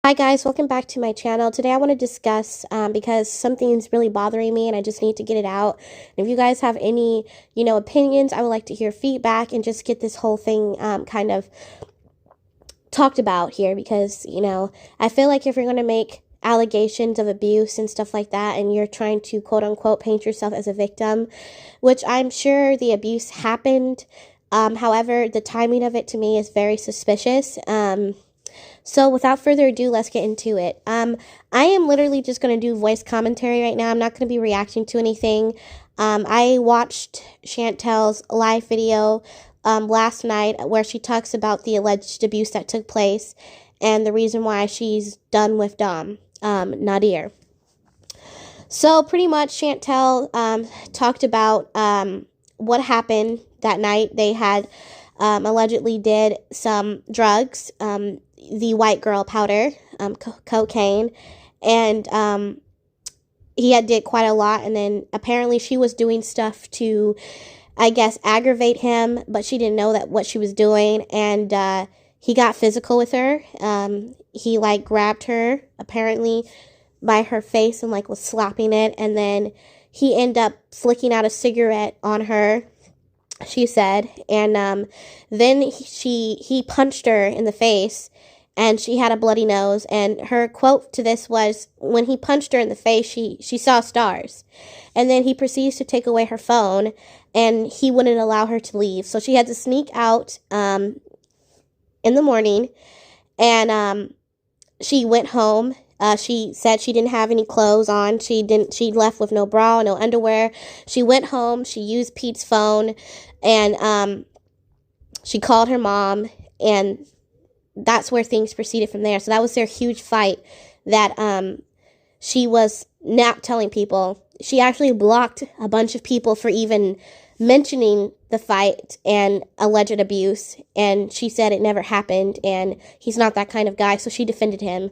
Hi guys, welcome back to my channel. Today I want to discuss because something's really bothering me and I just need to get it out. And if you guys have any, opinions, I would like to hear feedback and just get this whole thing kind of talked about here because, I feel like if you're going to make allegations of abuse and stuff like that and you're trying to quote unquote paint yourself as a victim, which I'm sure the abuse happened. However, the timing of it to me is very suspicious. So without further ado, let's get into it. I am literally just going to do voice commentary right now. I'm not going to be reacting to anything. I watched Chantal's live video last night where she talks about the alleged abuse that took place and the reason why she's done with Dom, Nadir. So pretty much Chantal talked about what happened that night. They had allegedly did some drugs, the white girl powder, cocaine, and he had did quite a lot. And then apparently she was doing stuff to, I guess, aggravate him, but she didn't know that what she was doing. And he got physical with her. He like grabbed her apparently by her face and like was slapping it, and then he ended up flicking out a cigarette on her, she said, and then he punched her in the face and she had a bloody nose, and her quote to this was, when he punched her in the face, she saw stars. And then he proceeds to take away her phone and he wouldn't allow her to leave, so she had to sneak out in the morning, and she went home. She said she didn't have any clothes on. She left with no bra, no underwear. She went home. She used Pete's phone, and she called her mom, and that's where things proceeded from there. So that was their huge fight that she was not telling people. She actually blocked a bunch of people for even mentioning the fight and alleged abuse, and she said it never happened, and he's not that kind of guy, so she defended him.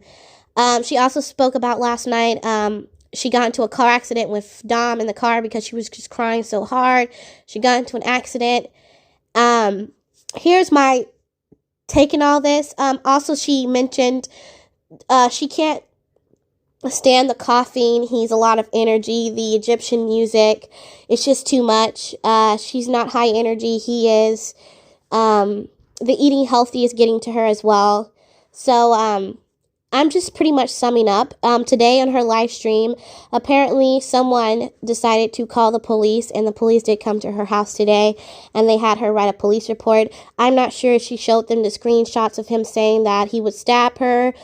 She also spoke about last night. She got into a car accident with Dom in the car because she was just crying so hard. She got into an accident. Here's my take on all this. Also, she mentioned she can't stand the coughing. He's a lot of energy. The Egyptian music, it's just too much. She's not high energy. He is. The eating healthy is getting to her as well. So, I'm just pretty much summing up. Today on her live stream, apparently someone decided to call the police, and the police did come to her house today, and they had her write a police report. I'm not sure if she showed them the screenshots of him saying that he would stab her,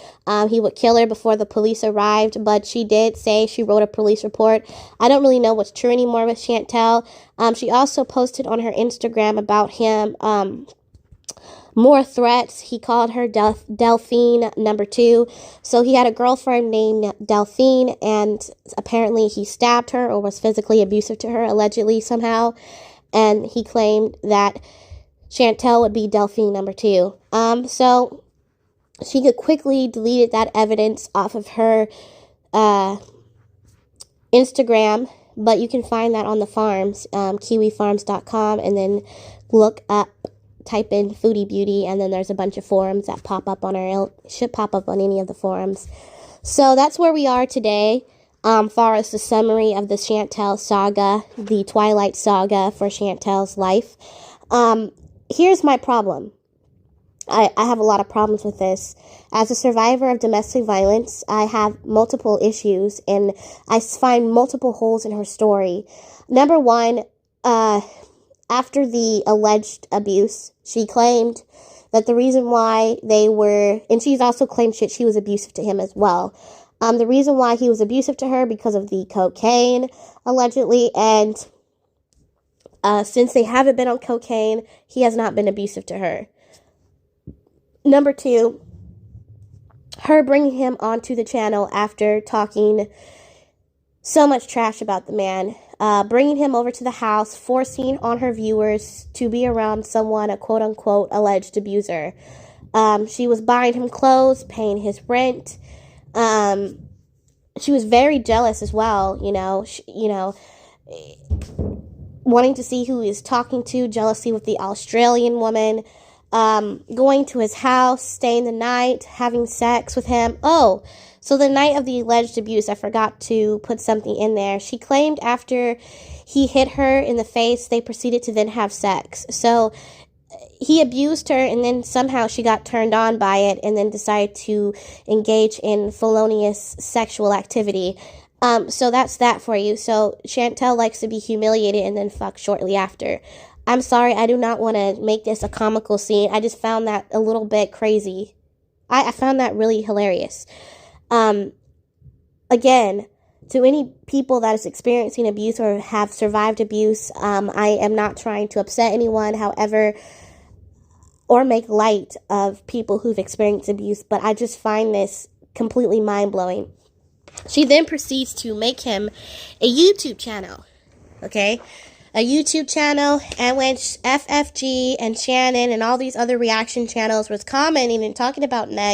he would kill her before the police arrived, but she did say she wrote a police report. I don't really know what's true anymore with Chantal. She also posted on her Instagram about him, more threats. He called her Delphine number 2. So he had a girlfriend named Delphine, and apparently he stabbed her or was physically abusive to her, allegedly somehow. And he claimed that Chantal would be Delphine number 2. So she could quickly deleted that evidence off of her Instagram, but you can find that on the farms, kiwifarms.com, and then type in Foodie Beauty, and then there's a bunch of forums that pop up on our, should pop up on any of the forums. So that's where we are today, far as the summary of the Chantal saga, the Twilight saga for Chantal's life. Here's my problem. I have a lot of problems with this. As a survivor of domestic violence, I have multiple issues, and I find multiple holes in her story. Number one, after the alleged abuse, she claimed that the reason why they were, and she's also claimed she was abusive to him as well. The reason why he was abusive to her because of the cocaine, allegedly, and since they haven't been on cocaine, he has not been abusive to her. Number two, her bringing him onto the channel after talking so much trash about the man, bringing him over to the house, forcing on her viewers to be around someone, a quote-unquote alleged abuser. She was buying him clothes, paying his rent. She was very jealous as well, wanting to see who he was talking to, jealousy with the Australian woman. going to his house, staying the night, having sex with him. Oh, so the night of the alleged abuse, I forgot to put something in there. She claimed after he hit her in the face, they proceeded to then have sex. So he abused her, and then somehow she got turned on by it and then decided to engage in felonious sexual activity. So that's that for you. So Chantal likes to be humiliated and then fuck shortly after. I'm sorry, I do not want to make this a comical scene. I just found that a little bit crazy. I found that really hilarious. Again, to any people that is experiencing abuse or have survived abuse, I am not trying to upset anyone, however, or make light of people who've experienced abuse, but I just find this completely mind-blowing. She then proceeds to make him a YouTube channel, okay? A YouTube channel, and when FFG and Shannon and all these other reaction channels was commenting and talking about Dom,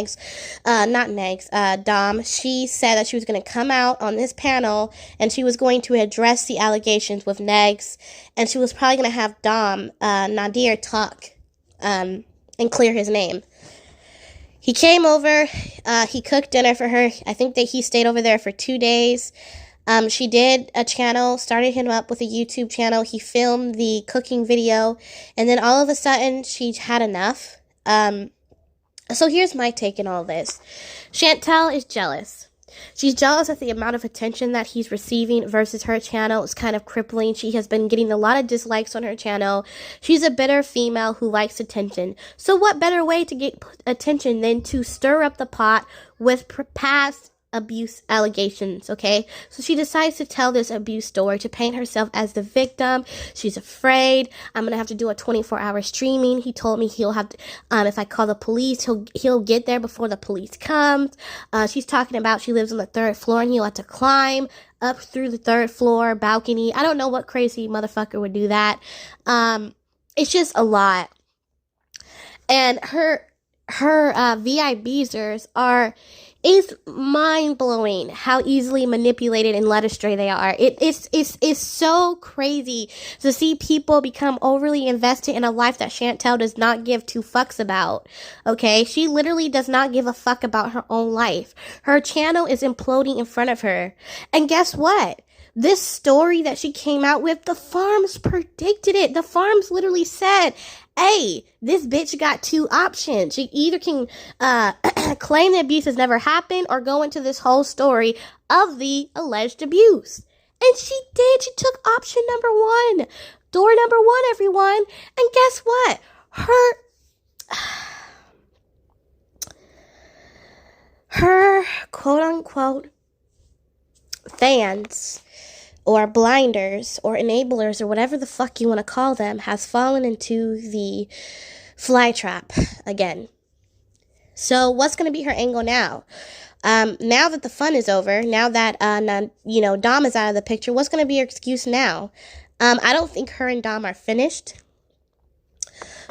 she said that she was going to come out on this panel and she was going to address the allegations with Negs, and she was probably going to have Dom, Nadir, talk and clear his name. He came over, he cooked dinner for her. I think that he stayed over there for 2 days. She did a channel, started him up with a YouTube channel. He filmed the cooking video, and then all of a sudden, she had enough. So here's my take on all this. Chantal is jealous. She's jealous of the amount of attention that he's receiving versus her channel. It's kind of crippling. She has been getting a lot of dislikes on her channel. She's a bitter female who likes attention. So what better way to get attention than to stir up the pot with past abuse allegations, okay? So she decides to tell this abuse story to paint herself as the victim. She's afraid. I'm gonna have to do a 24-hour streaming. He told me he'll have to, if I call the police, he'll get there before the police comes. She's talking about she lives on the 3rd floor and he'll have to climb up through the 3rd floor balcony. I don't know what crazy motherfucker would do that. It's just a lot. And her VIBers is mind-blowing how easily manipulated and led astray they are. It's so crazy to see people become overly invested in a life that Chantal does not give two fucks about, okay? She literally does not give a fuck about her own life. Her channel is imploding in front of her. And guess what? This story that she came out with, the farms predicted it. The farms literally said, hey, this bitch got 2 options. She either can claim the abuse has never happened or go into this whole story of the alleged abuse. And she did. She took option number 1. Door number 1, everyone. And guess what? Her quote-unquote fans or blinders or enablers or whatever the fuck you want to call them has fallen into the fly trap again. So what's going to be her angle now? Now that the fun is over, now that Dom is out of the picture, what's going to be her excuse now? I don't think her and Dom are finished.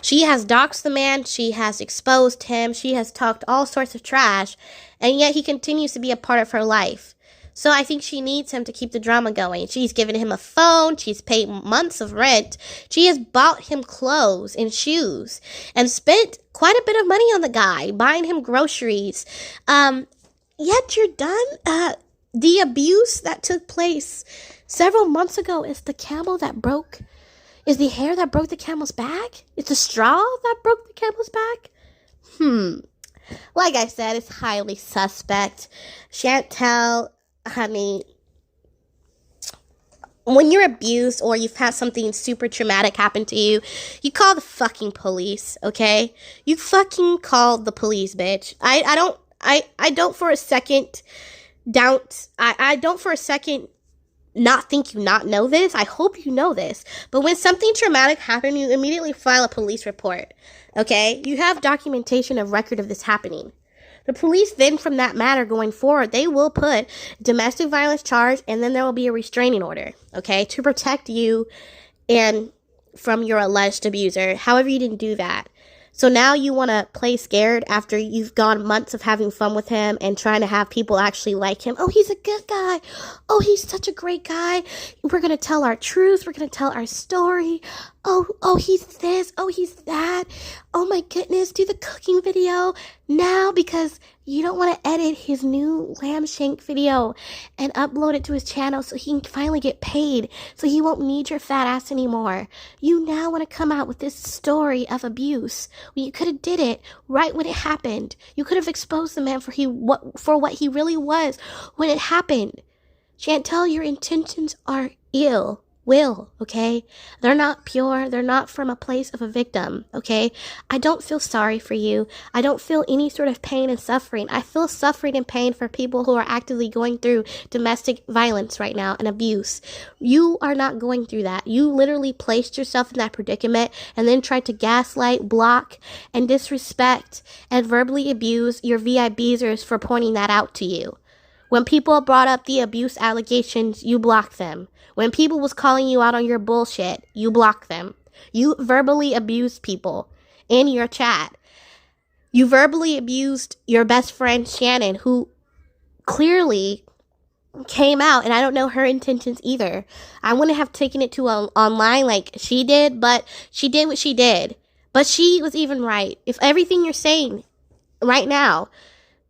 She has doxed the man, she has exposed him, she has talked all sorts of trash, and yet he continues to be a part of her life. So I think she needs him to keep the drama going. She's given him a phone. She's paid months of rent. She has bought him clothes and shoes and spent quite a bit of money on the guy, buying him groceries. Yet you're done. The abuse that took place several months ago is the camel that broke. Is the hair that broke the camel's back? It's the straw that broke the camel's back? Like I said, it's highly suspect. Chantal, I mean, when you're abused or you've had something super traumatic happen to you, you call the fucking police, okay? You fucking call the police, bitch. I don't for a second doubt, I don't for a second not think you not know this. I hope you know this. But when something traumatic happened, you immediately file a police report, okay? You have documentation of record of this happening. The police then, from that matter going forward, they will put domestic violence charge, and then there will be a restraining order, okay, to protect you and from your alleged abuser. However, you didn't do that. So now you want to play scared after you've gone months of having fun with him and trying to have people actually like him. Oh, he's a good guy. Oh, he's such a great guy. We're going to tell our truth. We're going to tell our story. oh, he's this, oh, he's that. Oh my goodness, do the cooking video now because you don't want to edit his new lamb shank video and upload it to his channel so he can finally get paid, so he won't need your fat ass anymore. You now want to come out with this story of abuse when you could have did it right when it happened. You could have exposed the man for what he really was when it happened. Chantal, your intentions are ill will, okay? They're not pure. They're not from a place of a victim, okay? I don't feel sorry for you. I don't feel any sort of pain and suffering. I feel suffering and pain for people who are actively going through domestic violence right now and abuse. You are not going through that. You literally placed yourself in that predicament and then tried to gaslight, block, and disrespect and verbally abuse your VIBers for pointing that out to you. When people brought up the abuse allegations, you blocked them. When people was calling you out on your bullshit, you blocked them. You verbally abused people in your chat. You verbally abused your best friend, Shannon, who clearly came out, and I don't know her intentions either. I wouldn't have taken it to online like she did, but she did what she did. But she was even right. If everything you're saying right now,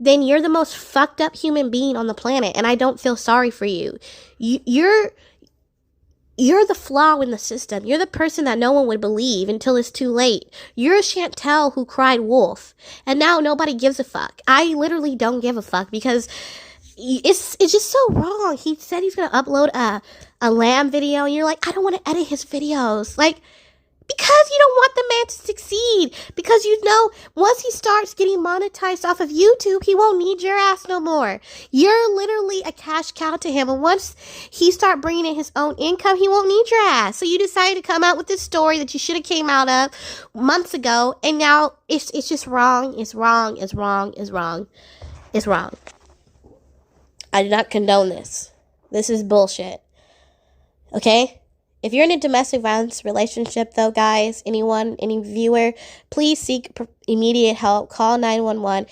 then you're the most fucked up human being on the planet, and I don't feel sorry for you. You're the flaw in the system. You're the person that no one would believe until it's too late. You're Chantal who cried wolf, and now nobody gives a fuck. I literally don't give a fuck because it's just so wrong. He said he's gonna upload a lamb video, and you're like, I don't want to edit his videos. Like, because you don't want the man to succeed. Because you know, once he starts getting monetized off of YouTube, he won't need your ass no more. You're literally a cash cow to him. And once he start bringing in his own income, he won't need your ass. So you decided to come out with this story that you should have came out of months ago. And now it's just wrong. It's wrong. It's wrong. It's wrong. It's wrong. I do not condone this. This is bullshit. Okay? If you're in a domestic violence relationship, though, guys, anyone, any viewer, please seek immediate help. Call 911.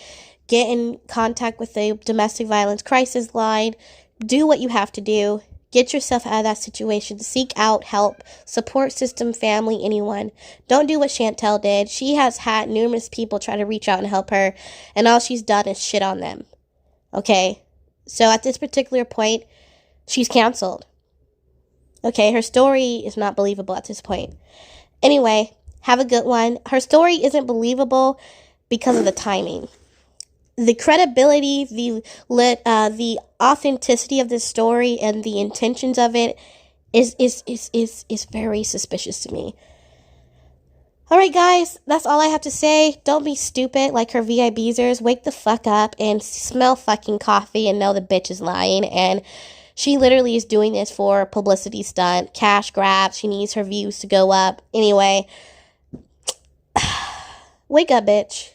Get in contact with the domestic violence crisis line. Do what you have to do. Get yourself out of that situation. Seek out help. Support system, family, anyone. Don't do what Chantal did. She has had numerous people try to reach out and help her, and all she's done is shit on them. Okay? So at this particular point, she's canceled. Okay, her story is not believable at this point. Anyway, have a good one. Her story isn't believable because of the timing. The credibility, the authenticity of this story and the intentions of it is very suspicious to me. All right, guys, that's all I have to say. Don't be stupid like her VIBzers. Wake the fuck up and smell fucking coffee and know the bitch is lying. And she literally is doing this for a publicity stunt, cash grab. She needs her views to go up. Anyway, wake up, bitch.